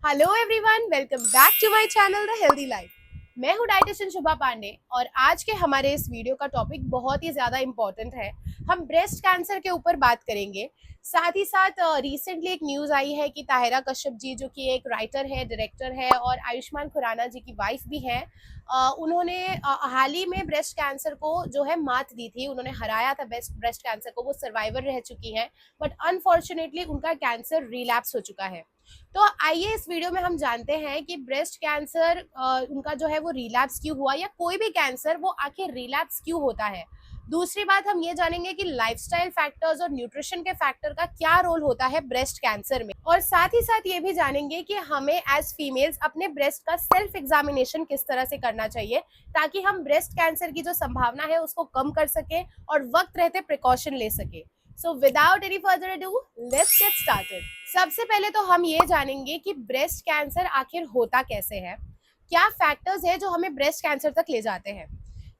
Hello everyone, welcome back to my channel the healthy life. मैं हूँ dietitian शुभा पांडे और आज के हमारे इस वीडियो का टॉपिक बहुत ही ज़्यादा इम्पोर्टेंट है। हम ब्रेस्ट कैंसर के ऊपर बात करेंगे। साथ ही साथ रिसेंटली एक न्यूज़ आई है कि ताहिरा कश्यप जी, जो कि एक राइटर है, डायरेक्टर है और आयुष्मान खुराना जी की वाइफ भी हैं, उन्होंने हाल ही में ब्रेस्ट कैंसर को जो है मात दी थी। उन्होंने हराया था ब्रेस्ट कैंसर को। वो सर्वाइवर रह चुकी हैं, बट अनफॉर्चुनेटली उनका कैंसर रिलैप्स हो चुका है। तो आइए इस वीडियो में हम जानते हैं कि ब्रेस्ट कैंसर उनका जो है वो रिलैप्स क्यों हुआ, या कोई भी कैंसर वो आखिर रिलैप्स क्यों होता है। दूसरी बात हम ये जानेंगे कि लाइफस्टाइल फैक्टर्स और न्यूट्रिशन के फैक्टर का क्या रोल होता है ब्रेस्ट कैंसर में, और साथ ही साथ ये भी जानेंगे कि हमें एज फीमेल्स अपने ब्रेस्ट का सेल्फ एग्जामिनेशन किस तरह से करना चाहिए, ताकि हम ब्रेस्ट कैंसर की जो संभावना है उसको कम कर सके और वक्त रहते प्रिकॉशन ले सके। So without any further ado, let's get started. सबसे पहले तो हम ये जानेंगे कि ब्रेस्ट कैंसर आखिर होता कैसे है, क्या फैक्टर्स है जो हमें ब्रेस्ट कैंसर तक ले जाते हैं।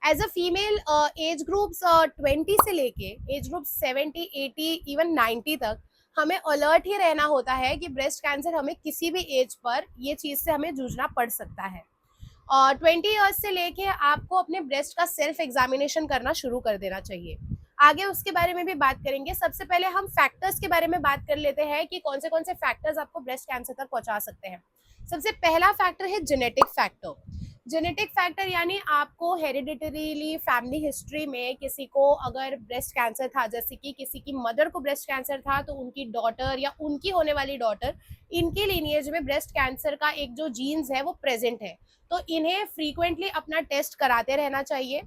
As a female, age groups 20 से लेके एज ग्रुप 70, 80, इवन 90 तक हमें अलर्ट ही रहना होता है कि ब्रेस्ट कैंसर हमें किसी भी एज पर ये चीज़ से हमें जूझना पड़ सकता है। और 20 ईयर्स से लेके आपको अपने ब्रेस्ट का सेल्फ एग्जामिनेशन करना शुरू कर देना चाहिए। आगे उसके बारे में भी बात करेंगे। सबसे पहले हम फैक्टर्स के बारे में बात कर लेते हैं कि कौन से फैक्टर्स आपको ब्रेस्ट कैंसर तक पहुंचा सकते हैं। सबसे पहला फैक्टर है जेनेटिक फैक्टर। जेनेटिक फैक्टर यानी आपको हेरिडिटरीली फैमिली हिस्ट्री में किसी को अगर ब्रेस्ट कैंसर था, जैसे कि किसी की मदर को ब्रेस्ट कैंसर था, तो उनकी डॉटर या उनकी होने वाली डॉटर, इनके लीनिएज में ब्रेस्ट कैंसर का एक जो जीन्स है वो प्रेजेंट है। तो इन्हें फ्रीक्वेंटली अपना टेस्ट कराते रहना चाहिए।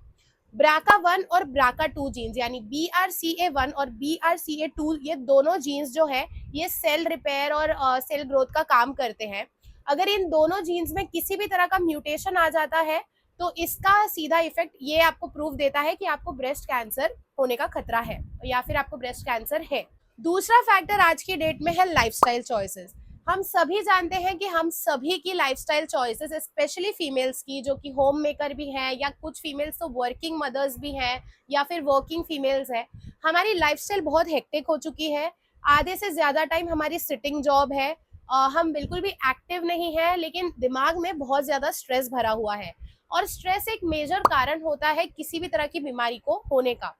BRCA1 और BRCA2 जीन्स यानी BRCA1 और BRCA2, ये दोनों जीन्स जो है ये सेल रिपेयर और सेल ग्रोथ का काम करते हैं। अगर इन दोनों जीन्स में किसी भी तरह का म्यूटेशन आ जाता है तो इसका सीधा इफेक्ट ये आपको प्रूव देता है कि आपको ब्रेस्ट कैंसर होने का खतरा है या फिर आपको ब्रेस्ट कैंसर है। दूसरा फैक्टर आज की डेट में है लाइफस्टाइल चॉइसेस। हम सभी जानते हैं कि हम सभी की लाइफस्टाइल चॉइसेस, स्पेशली फीमेल्स की जो कि होम मेकर भी हैं, या कुछ फीमेल्स तो वर्किंग मदर्स भी हैं, या फिर वर्किंग फीमेल्स हैं, हमारी लाइफस्टाइल बहुत हेक्टिक हो चुकी है। आधे से ज़्यादा टाइम हमारी सिटिंग जॉब है। हम बिल्कुल भी एक्टिव नहीं है, लेकिन दिमाग में बहुत ज़्यादा स्ट्रेस भरा हुआ है। और स्ट्रेस एक मेजर कारण होता है किसी भी तरह की बीमारी को होने का।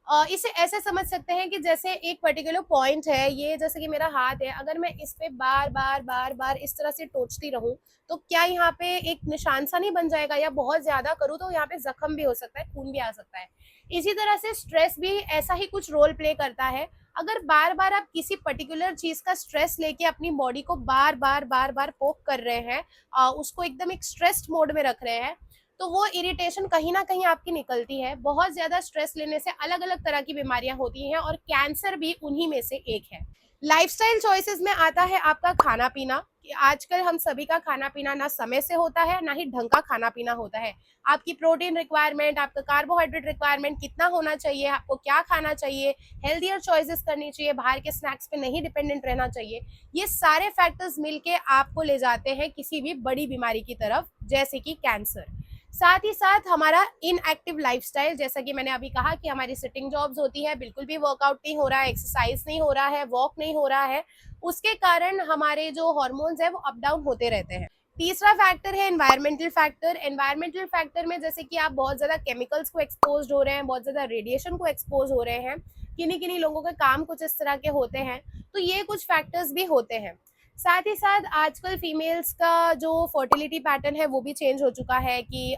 इसे ऐसे समझ सकते हैं कि जैसे एक पर्टिकुलर पॉइंट है, ये जैसे कि मेरा हाथ है, अगर मैं इस पे बार बार बार बार इस तरह से टोचती रहूं तो क्या यहाँ पे एक निशान सा नहीं बन जाएगा, या बहुत ज्यादा करूँ तो यहाँ पे जख्म भी हो सकता है, खून भी आ सकता है। इसी तरह से स्ट्रेस भी ऐसा ही कुछ रोल प्ले करता है। अगर बार बार आप किसी पर्टिकुलर चीज का स्ट्रेस लेके अपनी बॉडी को बार बार बार बार पोक कर रहे हैं, उसको एकदम एक स्ट्रेस्ड मोड में रख रहे हैं, तो वो इरिटेशन कहीं ना कहीं आपकी निकलती है। बहुत ज्यादा स्ट्रेस लेने से अलग अलग तरह की बीमारियां होती हैं और कैंसर भी उन्हीं में से एक है। लाइफस्टाइल चॉइसेस में आता है आपका खाना पीना। कि आजकल हम सभी का खाना पीना ना समय से होता है, ना ही ढंग का खाना पीना होता है। आपकी प्रोटीन रिक्वायरमेंट, आपका कार्बोहाइड्रेट रिक्वायरमेंट कितना होना चाहिए, आपको क्या खाना चाहिए, हेल्थियर चॉइसेस करनी चाहिए, बाहर के स्नैक्स पे नहीं डिपेंडेंट रहना चाहिए, ये सारे फैक्टर्स मिलके आपको ले जाते हैं किसी भी बड़ी बीमारी की तरफ, जैसे कि कैंसर। साथ ही साथ हमारा इनएक्टिव लाइफस्टाइल, जैसा कि मैंने अभी कहा कि हमारी सिटिंग जॉब्स होती है, बिल्कुल भी वर्कआउट नहीं हो रहा है, एक्सरसाइज नहीं हो रहा है, वॉक नहीं हो रहा है, उसके कारण हमारे जो हॉर्मोन्स है वो अप डाउन होते रहते हैं। तीसरा फैक्टर है एनवायरमेंटल फैक्टर। एनवायरमेंटल फैक्टर में जैसे कि आप बहुत ज्यादा केमिकल्स को एक्सपोज हो रहे हैं, बहुत ज्यादा रेडिएशन को एक्सपोज हो रहे हैं, किन्हीं किन्हीं लोगों के काम कुछ इस तरह के होते हैं, तो ये कुछ फैक्टर्स भी होते हैं। साथ ही साथ आजकल फीमेल्स का जो फर्टिलिटी पैटर्न है वो भी चेंज हो चुका है कि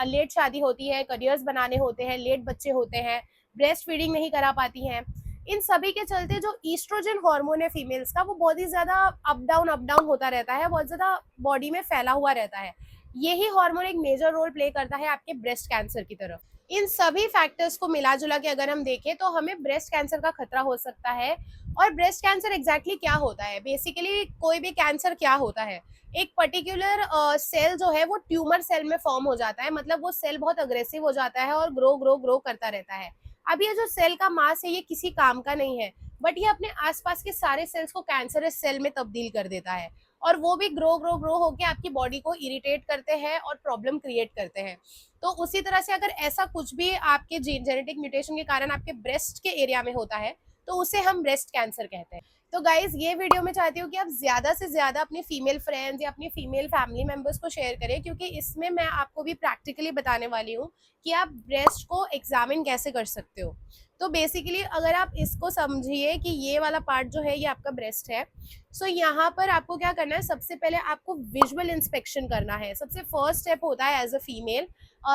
लेट शादी होती है, करियर्स बनाने होते हैं, लेट बच्चे होते हैं, ब्रेस्ट फीडिंग नहीं करा पाती हैं। इन सभी के चलते जो ईस्ट्रोजन हार्मोन है फीमेल्स का, वो बहुत ही ज्यादा अप डाउन होता रहता है, बहुत ज्यादा बॉडी में फैला हुआ रहता है। यही हार्मोन एक मेजर रोल प्ले करता है आपके ब्रेस्ट कैंसर की तरफ। इन सभी फैक्टर्स को मिला जुला के अगर हम देखें तो हमें ब्रेस्ट कैंसर का खतरा हो सकता है। और ब्रेस्ट कैंसर एग्जैक्टली क्या होता है, बेसिकली कोई भी कैंसर क्या होता है, एक पर्टिकुलर सेल जो है वो ट्यूमर सेल में फॉर्म हो जाता है, मतलब वो सेल बहुत अग्रेसिव हो जाता है और ग्रो ग्रो ग्रो करता रहता है। अब ये जो सेल का मास है ये किसी काम का नहीं है, बट ये अपने आसपास के सारे सेल्स को कैंसरस सेल में तब्दील कर देता है, और वो भी ग्रो ग्रो ग्रो होकर आपकी बॉडी को इरिटेट करते हैं और प्रॉब्लम क्रिएट करते हैं। तो उसी तरह से अगर ऐसा कुछ भी आपके जेनेटिक म्यूटेशन के कारण आपके ब्रेस्ट के एरिया में होता है तो उसे हम ब्रेस्ट कैंसर कहते हैं। तो गाइज ये वीडियो मैं चाहती हूँ कि आप ज़्यादा से ज़्यादा अपने फीमेल फ्रेंड्स या अपनी फीमेल फैमिली मेम्बर्स को शेयर करें, क्योंकि इसमें मैं आपको भी प्रैक्टिकली बताने वाली हूँ कि आप ब्रेस्ट को एग्जामिन कैसे कर सकते हो। तो बेसिकली अगर आप इसको समझिए कि ये वाला पार्ट जो है ये आपका ब्रेस्ट है। सो यहाँ पर आपको क्या करना है, सबसे पहले आपको विजुअल इंस्पेक्शन करना है। सबसे फर्स्ट स्टेप होता है एज अ फीमेल,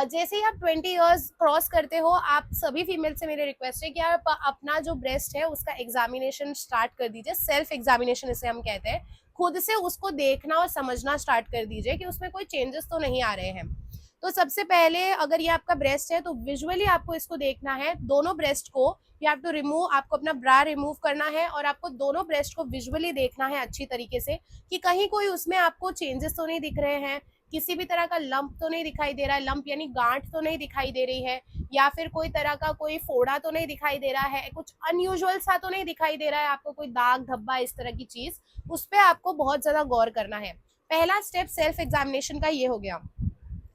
जैसे ही आप 20 इयर्स क्रॉस करते हो, आप सभी फीमेल से मेरी रिक्वेस्ट है कि आप अपना जो ब्रेस्ट है उसका एग्जामिनेशन स्टार्ट कर दीजिए। सेल्फ एग्जामिनेशन इसे हम कहते हैं। खुद से उसको देखना और समझना स्टार्ट कर दीजिए कि उसमें कोई चेंजेस तो नहीं आ रहे हैं। तो सबसे पहले अगर ये आपका ब्रेस्ट है तो विजुअली आपको इसको देखना है, दोनों ब्रेस्ट को। यू हैव टू रिमूव, आपको अपना ब्रा रिमूव करना है और आपको दोनों ब्रेस्ट को विजुअली देखना है अच्छी तरीके से कि कहीं कोई उसमें आपको चेंजेस तो नहीं दिख रहे हैं, किसी भी तरह का लंप तो नहीं दिखाई दे रहा है, लंप यानी गांठ तो नहीं दिखाई दे रही है, या फिर कोई तरह का कोई फोड़ा तो नहीं दिखाई दे रहा है, कुछ अनयूजुअल सा तो नहीं दिखाई दे रहा है आपको, कोई दाग धब्बा इस तरह की चीज, उस पर आपको बहुत ज्यादा गौर करना है। पहला स्टेप सेल्फ एग्जामिनेशन का ये हो गया।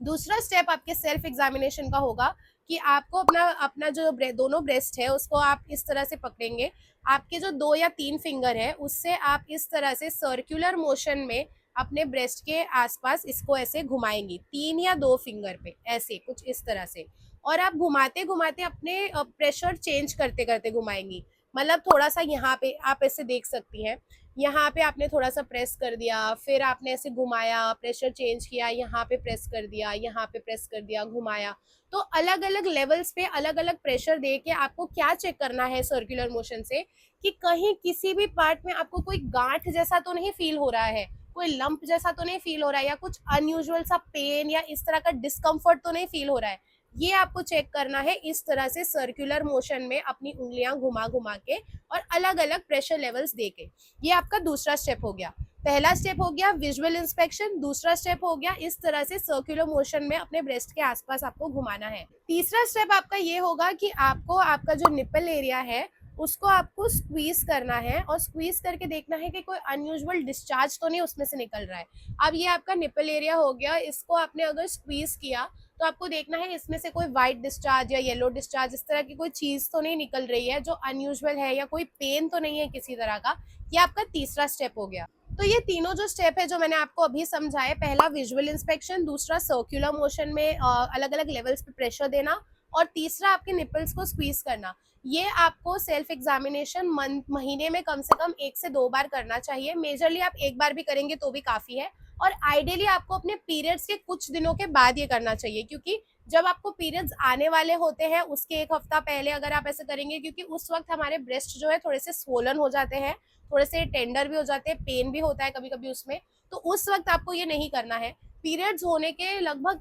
दूसरा स्टेप आपके सेल्फ एग्जामिनेशन का होगा कि आपको अपना अपना जो दोनों ब्रेस्ट है उसको आप इस तरह से पकड़ेंगे। आपके जो 2 या 3 फिंगर है उससे आप इस तरह से सर्कुलर मोशन में अपने ब्रेस्ट के आसपास इसको ऐसे घुमाएंगी, 3 या 2 फिंगर पे ऐसे कुछ इस तरह से। और आप घुमाते घुमाते अपने प्रेशर चेंज करते करते घुमाएंगी। मतलब थोड़ा सा यहाँ पे आप ऐसे देख सकती हैं, यहाँ पे आपने थोड़ा सा प्रेस कर दिया, फिर आपने ऐसे घुमाया, प्रेशर चेंज किया, यहाँ पे प्रेस कर दिया, यहाँ पे प्रेस कर दिया, घुमाया। तो अलग अलग लेवल्स पे अलग अलग प्रेशर दे के आपको क्या चेक करना है सर्कुलर मोशन से कि कहीं किसी भी पार्ट में आपको कोई गांठ जैसा तो नहीं फील हो रहा है, कोई लंप जैसा तो नहीं फील हो रहा है, या कुछ अनयूजुअल सा पेन या इस तरह का डिस्कम्फर्ट तो नहीं फील हो रहा है। ये आपको चेक करना है इस तरह से सर्कुलर मोशन में अपनी उंगलियां घुमा घुमा के और अलग अलग प्रेशर लेवल्स दे के। ये आपका दूसरा स्टेप हो गया। पहला स्टेप हो गया विजुअल इंस्पेक्शन, दूसरा स्टेप हो गया इस तरह से सर्कुलर मोशन में अपने ब्रेस्ट के आसपास आपको घुमाना है। तीसरा स्टेप आपका ये होगा कि आपको आपका जो निपल एरिया है उसको आपको स्क्वीज करना है और स्क्वीज करके देखना है कि कोई अनयूजुअल डिस्चार्ज तो नहीं उसमें से निकल रहा है। अब ये आपका निपल एरिया हो गया, इसको आपने अगर स्क्वीज किया तो आपको देखना है इसमें से कोई व्हाइट डिस्चार्ज या येलो डिस्चार्ज इस तरह की कोई चीज तो नहीं निकल रही है जो अनयूजुअल है, या कोई पेन तो नहीं है किसी तरह का। ये आपका तीसरा स्टेप हो गया। तो ये तीनों जो स्टेप है जो मैंने आपको अभी समझाए, पहला विजुअल इंस्पेक्शन, दूसरा सर्कुलर मोशन में अलग अलग लेवल्स पे प्रेशर देना, और तीसरा आपके निपल्स को स्क्वीज करना, ये आपको सेल्फ एग्जामिनेशन महीने में कम से कम 1 से 2 बार करना चाहिए। मेजरली आप 1 बार भी करेंगे तो भी काफी है, और आइडियली आपको अपने पीरियड्स के कुछ दिनों के बाद ये करना चाहिए, क्योंकि जब आपको पीरियड्स आने वाले होते हैं उसके 1 हफ्ता पहले अगर आप ऐसे करेंगे, क्योंकि उस वक्त हमारे ब्रेस्ट जो है थोड़े से स्वोलन हो जाते हैं, थोड़े से टेंडर भी हो जाते हैं, पेन भी होता है कभी कभी उसमें, तो उस वक्त आपको ये नहीं करना है। पीरियड्स होने के लगभग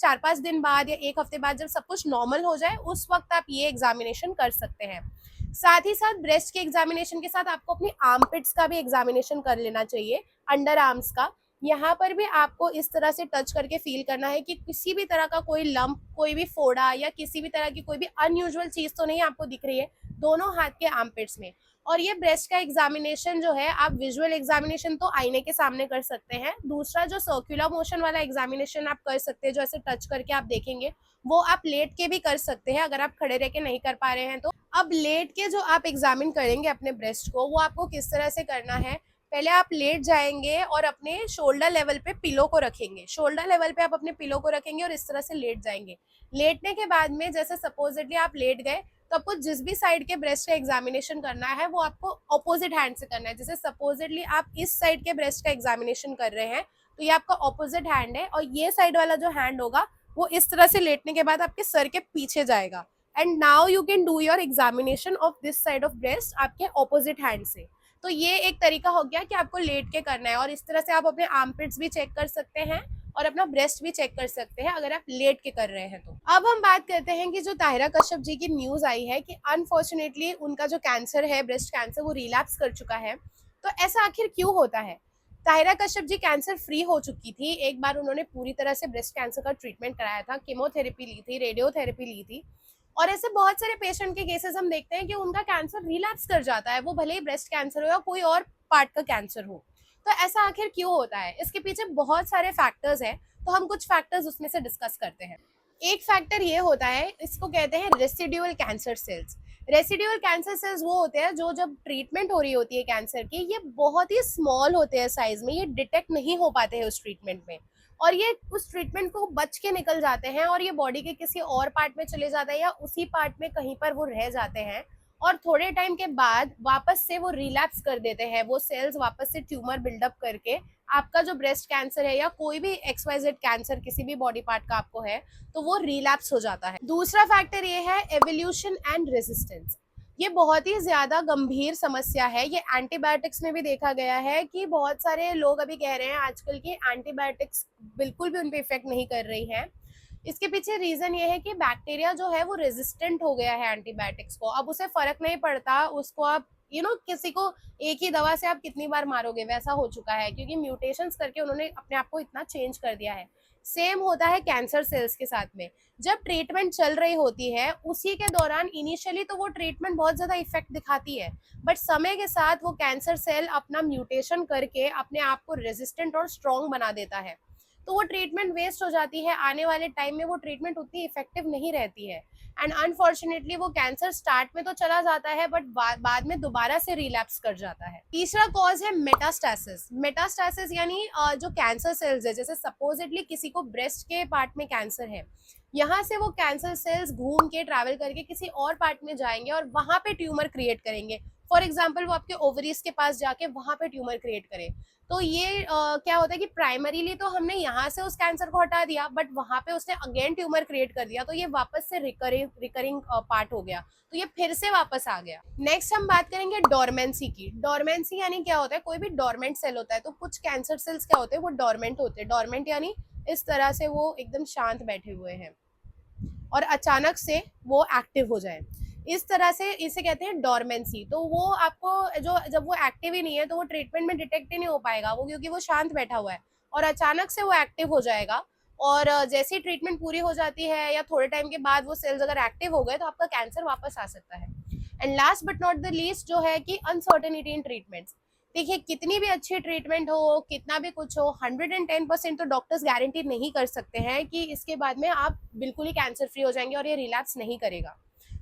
4-5 दिन बाद या 1 हफ्ते बाद जब सब कुछ नॉर्मल हो जाए उस वक्त आप ये एग्जामिनेशन कर सकते हैं। साथ ही साथ ब्रेस्ट के एग्जामिनेशन के साथ आपको अपनी आर्मपिट्स का भी एग्जामिनेशन कर लेना चाहिए, अंडर आर्म्स का। यहाँ पर भी आपको इस तरह से टच करके फील करना है कि किसी भी तरह का कोई लंप, कोई भी फोड़ा या किसी भी तरह की कोई भी अनयूजुअल चीज तो नहीं आपको दिख रही है दोनों हाथ के आर्मपिट्स में। और ये ब्रेस्ट का एग्जामिनेशन जो है आप विजुअल एग्जामिनेशन तो आईने के सामने कर सकते हैं, दूसरा जो सर्कुलर मोशन वाला एग्जामिनेशन आप कर सकते हैं जो ऐसे टच करके आप देखेंगे, वो आप लेट के भी कर सकते हैं अगर आप खड़े रह के नहीं कर पा रहे हैं तो। अब लेट के जो आप एग्जामिन करेंगे अपने ब्रेस्ट को, वो आपको किस तरह से करना है, पहले आप लेट जाएंगे और अपने शोल्डर लेवल पे पिलो को रखेंगे, शोल्डर लेवल पे आप अपने पिलो को रखेंगे और इस तरह से लेट जाएंगे। लेटने के बाद में जैसे सपोजिटली आप लेट गए तो आपको जिस भी साइड के ब्रेस्ट का एग्जामिनेशन करना है वो आपको ऑपोजिट हैंड से करना है। जैसे सपोजिटली आप इस साइड के ब्रेस्ट का एग्जामिनेशन कर रहे हैं तो ये आपका ऑपोजिट हैंड है, और ये साइड वाला जो हैंड होगा वो इस तरह से लेटने के बाद आपके सर के पीछे जाएगा। And now you can do your examination of this side of breast आपके ऑपोजिट हैंड से। तो ये एक तरीका हो गया कि आपको लेट के करना है, और इस तरह से आप अपने आर्मपिट्स भी चेक कर सकते हैं और अपना ब्रेस्ट भी चेक कर सकते हैं अगर आप लेट के कर रहे हैं तो। अब हम बात करते हैं कि जो ताहिरा कश्यप जी की न्यूज आई है कि अनफॉर्चुनेटली उनका जो कैंसर है, ब्रेस्ट कैंसर, वो रिलैप्स कर चुका है। तो ऐसा आखिर क्यों होता है? ताहिरा कश्यप जी कैंसर फ्री हो चुकी थी, एक बार उन्होंने पूरी तरह से ब्रेस्ट कैंसर का ट्रीटमेंट कराया था, कीमोथेरेपी ली थी, रेडियोथेरेपी ली थी, और ऐसे बहुत सारे पेशेंट के केसेस हम देखते हैं कि उनका कैंसर रिलैप्स कर जाता है, वो भले ही ब्रेस्ट कैंसर हो या कोई और पार्ट का कैंसर हो। तो ऐसा आखिर क्यों होता है? इसके पीछे बहुत सारे फैक्टर्स हैं, तो हम कुछ फैक्टर्स उसमें से डिस्कस करते हैं। एक फैक्टर ये होता है, इसको कहते हैं residual cancer cells. Residual cancer cells वो होते हैं जो जब ट्रीटमेंट हो रही होती है कैंसर की, ये बहुत ही स्मॉल होते हैं साइज में, ये डिटेक्ट नहीं हो पाते हैं उस ट्रीटमेंट में, और ये उस ट्रीटमेंट को बच के निकल जाते हैं और ये बॉडी के किसी और पार्ट में चले जाते हैं या उसी पार्ट में कहीं पर वो रह जाते हैं, और थोड़े टाइम के बाद वापस से वो रिलैप्स कर देते हैं, वो सेल्स वापस से ट्यूमर बिल्डअप करके आपका जो ब्रेस्ट कैंसर है या कोई भी XYZ कैंसर किसी भी बॉडी पार्ट का आपको है, तो वो रिलैप्स हो जाता है। दूसरा फैक्टर ये है एवोल्यूशन एंड रेजिस्टेंस। ये बहुत ही ज्यादा गंभीर समस्या है, ये एंटीबायोटिक्स में भी देखा गया है कि बहुत सारे लोग अभी कह रहे हैं आजकल की एंटीबायोटिक्स बिल्कुल भी उन पे इफेक्ट नहीं कर रही है। इसके पीछे रीजन ये है कि बैक्टीरिया जो है वो रेजिस्टेंट हो गया है एंटीबायोटिक्स को, अब उसे फर्क नहीं पड़ता, उसको आप किसी को एक ही दवा से आप कितनी बार मारोगे, वैसा हो चुका है, क्योंकि म्यूटेशंस करके उन्होंने अपने आप को इतना चेंज कर दिया है। सेम होता है कैंसर सेल्स के साथ में, जब ट्रीटमेंट चल रही होती है उसी के दौरान इनिशियली तो वो ट्रीटमेंट बहुत ज्यादा इफेक्ट दिखाती है, बट समय के साथ वो कैंसर सेल अपना म्यूटेशन करके अपने आप को रेजिस्टेंट और स्ट्रॉन्ग बना देता है, तो वो ट्रीटमेंट वेस्ट हो जाती है, आने वाले टाइम में वो ट्रीटमेंट उतनी इफेक्टिव नहीं रहती है, एंड अनफॉर्चुनेटली वो कैंसर स्टार्ट में तो चला जाता है बट बाद में दोबारा से रिलैप्स कर जाता है। तीसरा कॉज है मेटास्टेसिस। मेटास्टेसिस यानी जो कैंसर सेल्स है, जैसे सपोजिटली किसी को ब्रेस्ट के पार्ट में कैंसर है, यहाँ से वो कैंसर सेल्स घूम के ट्रैवल करके किसी और पार्ट में जाएंगे और वहां पे ट्यूमर क्रिएट करेंगे। फॉर एग्जाम्पल वो आपके ओवरीज के पास जाके वहां पे ट्यूमर क्रिएट करे, तो ये क्या होता है कि प्राइमरीली तो हमने यहाँ से उस कैंसर को हटा दिया, बट वहां पे उसने अगेन ट्यूमर क्रिएट कर दिया, तो ये वापस से रिकरिंग पार्ट हो गया, तो ये फिर से वापस आ गया। नेक्स्ट हम बात करेंगे डोरमेंसी की। डोरमेंसी यानी क्या होता है, कोई भी डोरमेंट सेल होता है, तो कुछ कैंसर सेल्स क्या होते हैं, वो डोरमेंट होते हैं। डोरमेंट यानी इस तरह से वो एकदम शांत बैठे हुए हैं और अचानक से वो एक्टिव हो जाए, इस तरह से इसे कहते हैं डोरमेंसी। तो वो आपको जो जब वो एक्टिव ही नहीं है तो वो ट्रीटमेंट में डिटेक्ट ही नहीं हो पाएगा वो, क्योंकि वो शांत बैठा हुआ है, और अचानक से वो एक्टिव हो जाएगा, और जैसे ही ट्रीटमेंट पूरी हो जाती है या थोड़े टाइम के बाद वो सेल्स अगर एक्टिव हो गए तो आपका कैंसर वापस आ सकता है। And last but not the least जो है कि अनसर्टेनिटी इन ट्रीटमेंट्स। देखिए कितनी भी अच्छी ट्रीटमेंट हो, कितना भी कुछ हो, 110% तो डॉक्टर्स गारंटी नहीं कर सकते हैं कि इसके बाद में आप बिल्कुल ही कैंसर फ्री हो जाएंगे और ये रिलैप्स नहीं करेगा।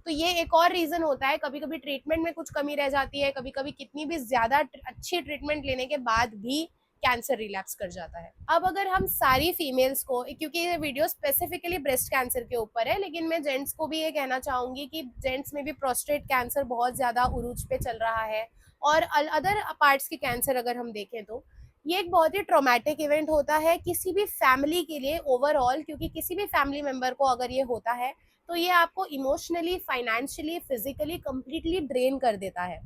तो ये एक और रीजन होता है, कभी कभी ट्रीटमेंट में कुछ कमी रह जाती है, कभी कभी कितनी भी ज्यादा अच्छी ट्रीटमेंट लेने के बाद भी कैंसर रिलैप्स कर जाता है। अब अगर हम सारी फीमेल्स को, क्योंकि ये वीडियो स्पेसिफिकली ब्रेस्ट कैंसर के ऊपर है, लेकिन मैं जेंट्स को भी ये कहना चाहूंगी कि जेंट्स में भी प्रोस्टेट कैंसर बहुत ज्यादा उरूज पे चल रहा है, और अदर पार्ट्स के कैंसर अगर हम देखें तो ये एक बहुत ही ट्रॉमेटिक इवेंट होता है किसी भी फैमिली के लिए ओवरऑल, क्योंकि किसी भी फैमिली मेंबर को अगर ये होता है तो ये आपको emotionally, financially, physically completely drain कर देता है।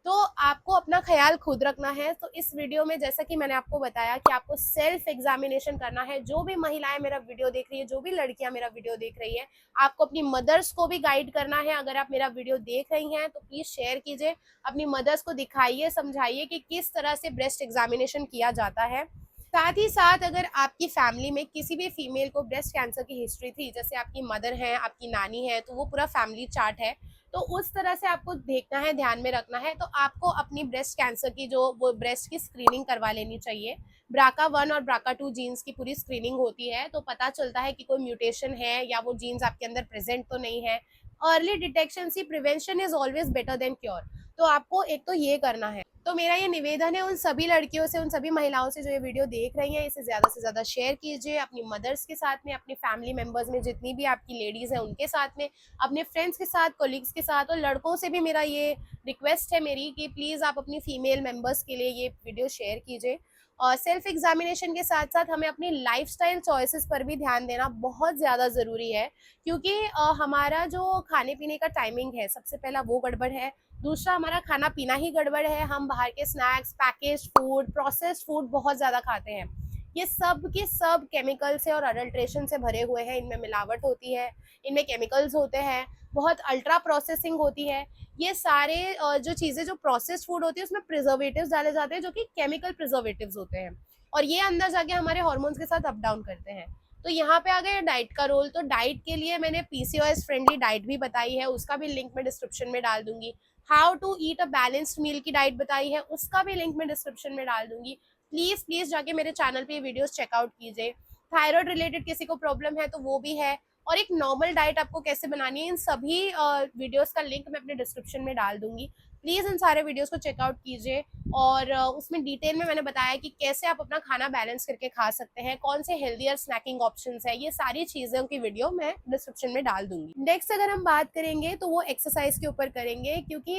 तो आपको अपना ख्याल खुद रखना है। तो इस वीडियो में जैसा कि मैंने आपको बताया कि आपको सेल्फ एग्जामिनेशन करना है। जो भी महिलाएं मेरा वीडियो देख रही है, जो भी लड़कियां मेरा वीडियो देख रही है, आपको अपनी मदर्स को भी गाइड करना है। अगर आप मेरा वीडियो देख रही हैं तो प्लीज शेयर कीजिए, अपनी मदर्स को दिखाइए, समझाइए कि किस तरह से ब्रेस्ट एग्जामिनेशन किया जाता है। साथ ही साथ अगर आपकी फैमिली में किसी भी फीमेल को ब्रेस्ट कैंसर की हिस्ट्री थी, जैसे आपकी मदर है, आपकी नानी है, तो वो पूरा फैमिली चार्ट है, तो उस तरह से आपको देखना है, ध्यान में रखना है। तो आपको अपनी ब्रेस्ट कैंसर की जो वो ब्रेस्ट की स्क्रीनिंग करवा लेनी चाहिए। BRCA1 और BRCA2 जीन्स की पूरी स्क्रीनिंग होती है, तो पता चलता है कि कोई म्यूटेशन है या वो जीन्स आपके अंदर प्रेजेंट तो नहीं है। अर्ली डिटेक्शन सी prevention is always better than cure. तो आपको एक तो ये करना है। तो मेरा ये निवेदन है उन सभी लड़कियों से, उन सभी महिलाओं से जो ये वीडियो देख रही हैं, इसे ज़्यादा से ज़्यादा शेयर कीजिए अपनी मदर्स के साथ में, अपनी फैमिली मेंबर्स में जितनी भी आपकी लेडीज़ हैं उनके साथ में, अपने फ्रेंड्स के साथ, कोलीग्स के साथ, और लड़कों से भी मेरा ये रिक्वेस्ट है मेरी कि प्लीज़ आप अपनी फीमेल मेंबर्स के लिए ये वीडियो शेयर कीजिए। और सेल्फ एग्जामिनेशन के साथ साथ हमें अपनी लाइफस्टाइल चॉइसेस पर भी ध्यान देना बहुत ज़्यादा ज़रूरी है, क्योंकि हमारा जो खाने पीने का टाइमिंग है, सबसे पहला वो गड़बड़ है। दूसरा, हमारा खाना पीना ही गड़बड़ है। हम बाहर के snacks, package food, processed food बहुत ज़्यादा खाते हैं। ये सब के सब केमिकल से और अडल्ट्रेशन से भरे हुए हैं। इनमें मिलावट होती है, इनमें केमिकल्स होते हैं, बहुत अल्ट्रा प्रोसेसिंग होती है। ये सारे जो चीज़ें जो प्रोसेस्ड फूड होती है उसमें प्रिजर्वेटिव्स डाले जाते हैं, जो कि केमिकल प्रिजर्वेटिव्स होते हैं, और ये अंदर जाके हमारे हार्मोन्स के साथ अप डाउन करते हैं। तो यहाँ पे आ गया डाइट का रोल। तो डाइट के लिए मैंने PCOS फ्रेंडली डाइट भी बताई है, उसका भी लिंक मैं डिस्क्रिप्शन में डाल दूंगी। How to eat a balanced meal की डाइट बताई है, उसका भी लिंक मैं डिस्क्रिप्शन में डाल दूंगी। प्लीज प्लीज जाके मेरे चैनल पे वीडियोस चेकआउट कीजिए। थायराइड रिलेटेड किसी को प्रॉब्लम है तो वो भी है, और एक नॉर्मल डाइट आपको कैसे बनानी है, इन सभी वीडियोस का लिंक मैं अपने डिस्क्रिप्शन में डाल दूंगी। प्लीज़ इन सारे वीडियोस को चेकआउट कीजिए। और उसमें डिटेल में मैंने बताया कि कैसे आप अपना खाना बैलेंस करके खा सकते हैं, कौन से हेल्दियर स्नैकिंग ऑप्शंस है, ये सारी चीज़ों की वीडियो मैं डिस्क्रिप्शन में डाल दूंगी। नेक्स्ट अगर हम बात करेंगे तो वो एक्सरसाइज के ऊपर करेंगे, क्योंकि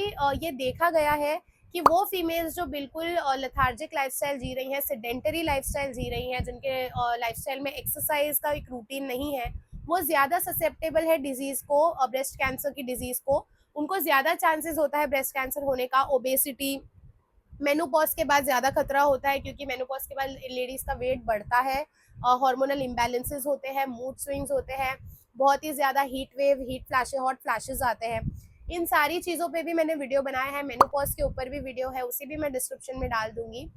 ये देखा गया है कि वो फीमेल्स जो बिल्कुल लेथार्जिक लाइफस्टाइल जी रही हैं, सेडेंटरी लाइफस्टाइल जी रही हैं, जिनके लाइफस्टाइल में एक्सरसाइज का एक रूटीन नहीं है, वो ज़्यादा ससेप्टेबल है डिजीज़ को, ब्रेस्ट कैंसर की डिजीज़ को। उनको ज़्यादा चांसेस होता है ब्रेस्ट कैंसर होने का। ओबेसिटी, मेनोपॉज के बाद ज़्यादा खतरा होता है, क्योंकि मेनोपॉज के बाद लेडीज़ का वेट बढ़ता है, हार्मोनल इम्बैलेंसेस होते हैं, मूड स्विंग्स होते हैं, बहुत ही ज़्यादा heat wave, heat flashes, hot flashes आते हैं। इन सारी चीज़ों पे भी मैंने वीडियो बनाया है, मेनोपॉज के ऊपर भी वीडियो है, उसे भी मैं डिस्क्रिप्शन में डाल दूंगी।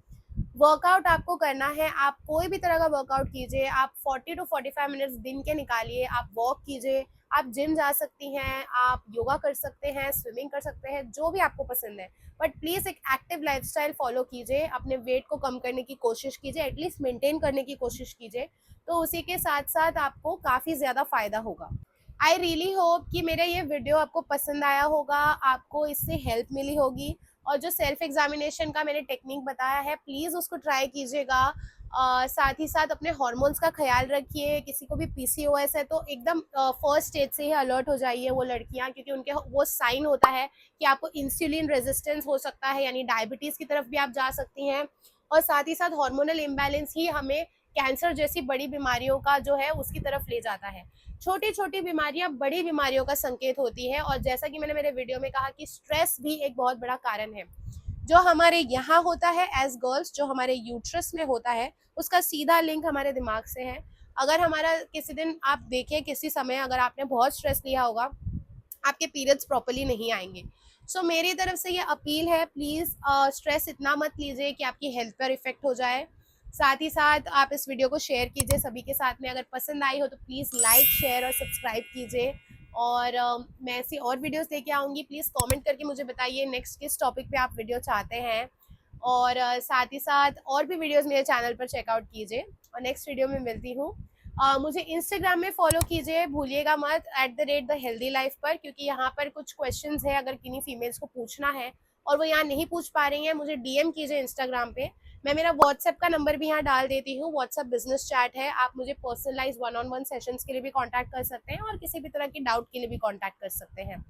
वर्कआउट आपको करना है, आप कोई भी तरह का वर्कआउट कीजिए, आप 40 टू 45 मिनट्स दिन के निकालिए, आप वॉक कीजिए, आप जिम जा सकती हैं, आप योगा कर सकते हैं, स्विमिंग कर सकते हैं, जो भी आपको पसंद है। बट प्लीज़ एक एक्टिव लाइफस्टाइल फॉलो कीजिए, अपने वेट को कम करने की कोशिश कीजिए, एटलीस्ट मेंटेन करने की कोशिश कीजिए, तो उसी के साथ साथ आपको काफ़ी ज़्यादा फ़ायदा होगा। आई रियली होप कि मेरा ये वीडियो आपको पसंद आया होगा, आपको इससे हेल्प मिली होगी। और जो सेल्फ एग्जामिनेशन का मैंने टेक्निक बताया है, प्लीज़ उसको ट्राई कीजिएगा। साथ ही साथ अपने हार्मोन्स का ख्याल रखिए। किसी को भी पीसीओएस है तो एकदम फर्स्ट स्टेज से ही अलर्ट हो जाइए वो लड़कियां, क्योंकि उनके वो साइन होता है कि आपको इंसुलिन रेजिस्टेंस हो सकता है, यानी डायबिटीज़ की तरफ भी आप जा सकती हैं। और साथ ही साथ हार्मोनल इम्बैलेंस ही हमें कैंसर जैसी बड़ी बीमारियों का जो है उसकी तरफ ले जाता है। छोटी छोटी बीमारियां बड़ी बीमारियों का संकेत होती है। और जैसा कि मैंने मेरे वीडियो में कहा कि स्ट्रेस भी एक बहुत बड़ा कारण है। जो हमारे यहाँ होता है एज गर्ल्स, जो हमारे यूट्रस में होता है, उसका सीधा लिंक हमारे दिमाग से है। अगर हमारा किसी दिन आप देखें, किसी समय अगर आपने बहुत स्ट्रेस लिया होगा, आपके पीरियड्स प्रॉपरली नहीं आएंगे। सो मेरी तरफ से ये अपील है, प्लीज़ स्ट्रेस इतना मत लीजिए कि आपकी हेल्थ पर इफेक्ट हो जाए। साथ ही साथ आप इस वीडियो को शेयर कीजिए सभी के साथ में। अगर पसंद आई हो तो प्लीज़ लाइक, शेयर और सब्सक्राइब कीजिए। और मैं ऐसी और वीडियोस लेके आऊँगी। प्लीज़ कमेंट करके मुझे बताइए नेक्स्ट किस टॉपिक पे आप वीडियो चाहते हैं। और साथ ही साथ और भी वीडियोस मेरे चैनल पर चेकआउट कीजिए। और नेक्स्ट वीडियो में मिलती हूँ। मुझे इंस्टाग्राम में फॉलो कीजिए, भूलिएगा मत, @thehealthylife पर, क्योंकि यहाँ पर कुछ क्वेश्चंस है, अगर किन्हीं फीमेल्स को पूछना है और वो यहाँ नहीं पूछ पा रही हैं, मुझे डीएम कीजिए इंस्टाग्राम पे। मैं मेरा व्हाट्सएप का नंबर भी यहाँ डाल देती हूँ, व्हाट्सएप बिजनेस चैट है, आप मुझे personalise one on one sessions के लिए भी कॉन्टैक्ट कर सकते हैं और किसी भी तरह की डाउट के लिए भी कॉन्टैक्ट कर सकते हैं।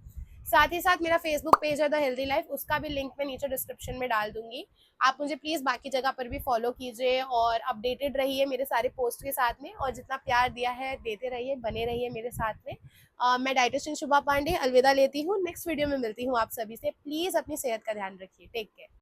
साथ ही साथ मेरा फेसबुक पेज है द हेल्दी लाइफ, उसका भी लिंक मैं नीचे डिस्क्रिप्शन में डाल दूंगी। आप मुझे प्लीज़ बाकी जगह पर भी फॉलो कीजिए और अपडेटेड रहिए मेरे सारे पोस्ट के साथ में। और जितना प्यार दिया है देते रहिए, बने रहिए मेरे साथ में। मैं डाइटिशियन शुभा पांडे अलविदा लेती हूँ। नेक्स्ट वीडियो में मिलती हूँ आप सभी से। प्लीज़ अपनी सेहत का ध्यान रखिए। Take care.